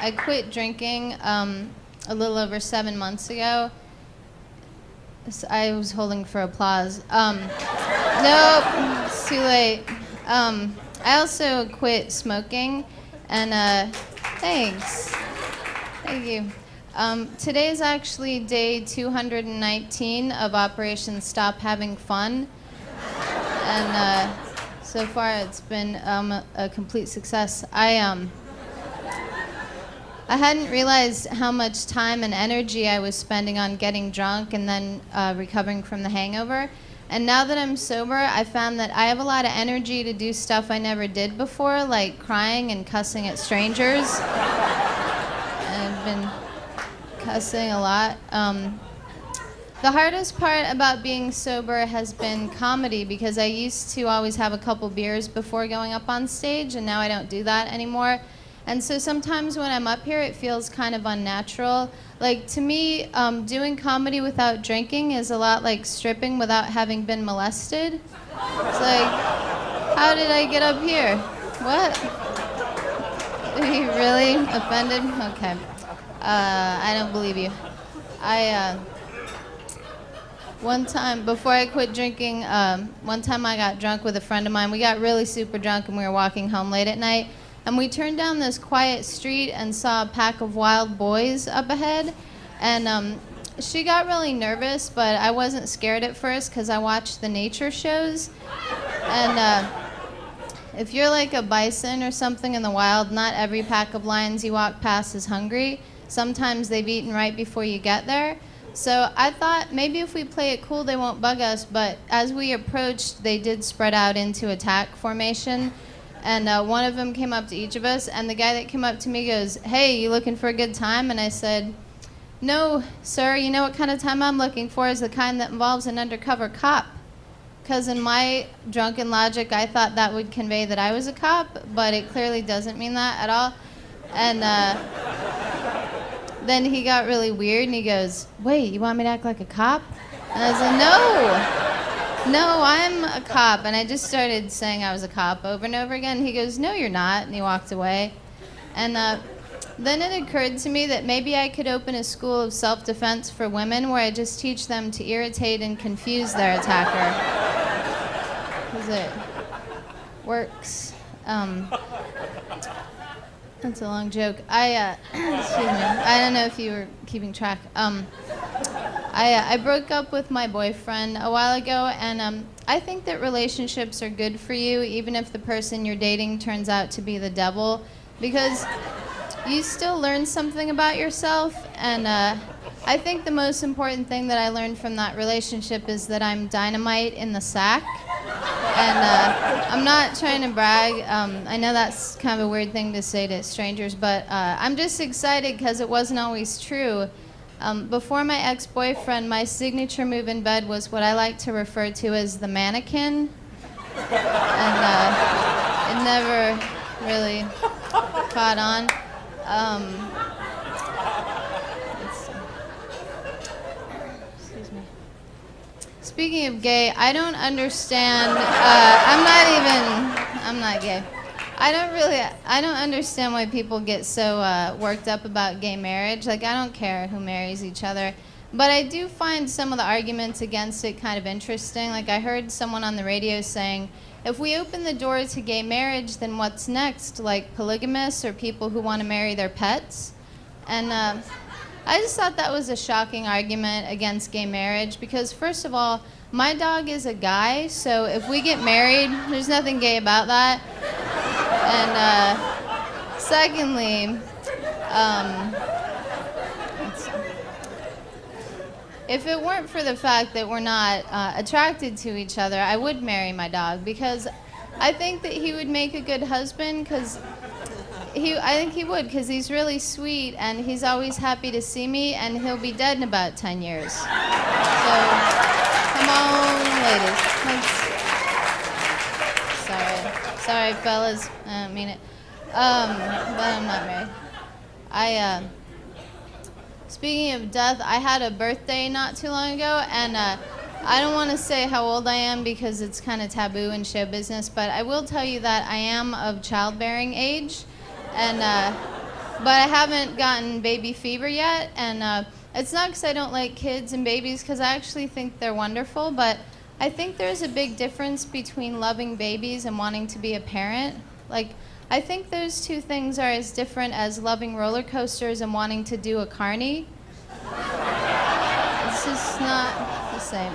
I quit drinking a little over 7 months ago. I was holding for applause. Nope, it's too late. I also quit smoking, and thanks. Thank you. Today is actually day 219 of Operation Stop Having Fun, and so far it's been a complete success. I hadn't realized how much time and energy I was spending on getting drunk and then recovering from the hangover. And now that I'm sober, I found that I have a lot of energy to do stuff I never did before, like crying and cussing at strangers. I've been cussing a lot. The hardest part about being sober has been comedy, because I used to always have a couple beers before going up on stage, and now I don't do that anymore. And so sometimes when I'm up here, it feels kind of unnatural. Like, to me, doing comedy without drinking is a lot like stripping without having been molested. It's like, how did I get up here? What? Are you really offended? Okay. I don't believe you. One time, before I quit drinking, one time I got drunk with a friend of mine. We got really super drunk and we were walking home late at night. And we turned down this quiet street and saw a pack of wild boys up ahead. And she got really nervous, but I wasn't scared at first because I watched the nature shows. And if you're like a bison or something in the wild, not every pack of lions you walk past is hungry. Sometimes they've eaten right before you get there. So I thought maybe if we play it cool, they won't bug us. But as we approached, they did spread out into attack formation. And one of them came up to each of us, and the guy that came up to me goes, "Hey, you looking for a good time?" And I said, "No, sir, you know what kind of time I'm looking for is the kind that involves an undercover cop." Because in my drunken logic, I thought that would convey that I was a cop, but it clearly doesn't mean that at all. And then he got really weird, and he goes, "Wait, you want me to act like a cop?" And I was like, No, I'm a cop. And I just started saying I was a cop over and over again. He goes, "No, you're not." And he walked away. And then it occurred to me that maybe I could open a school of self-defense for women where I just teach them to irritate and confuse their attacker. Because it works. That's a long joke. Excuse me. I don't know if you were keeping track. I broke up with my boyfriend a while ago, and I think that relationships are good for you, even if the person you're dating turns out to be the devil, because you still learn something about yourself. And I think the most important thing that I learned from that relationship is that I'm dynamite in the sack. And I'm not trying to brag. I know that's kind of a weird thing to say to strangers, but I'm just excited because it wasn't always true. Before my ex-boyfriend, my signature move in bed was what I like to refer to as the mannequin. And it never really caught on. Excuse me. Speaking of gay, I don't understand. I'm not gay. I don't understand why people get so worked up about gay marriage. Like, I don't care who marries each other. But I do find some of the arguments against it kind of interesting. Like, I heard someone on the radio saying, if we open the door to gay marriage, then what's next? Like, polygamists or people who want to marry their pets? And I just thought that was a shocking argument against gay marriage because, first of all, my dog is a guy, so if we get married, there's nothing gay about that. And secondly, if it weren't for the fact that we're not attracted to each other, I would marry my dog because I think that he would make a good husband because I think he would because he's really sweet and he's always happy to see me and he'll be dead in about 10 years. So, come on, ladies. Sorry, fellas. I don't mean it. But I'm not married. Speaking of death, I had a birthday not too long ago, and I don't want to say how old I am because it's kind of taboo in show business, but I will tell you that I am of childbearing age, and But I haven't gotten baby fever yet, and it's not because I don't like kids and babies, because I actually think they're wonderful, but I think there's a big difference between loving babies and wanting to be a parent. Like, I think those two things are as different as loving roller coasters and wanting to do a carny. It's just not the same.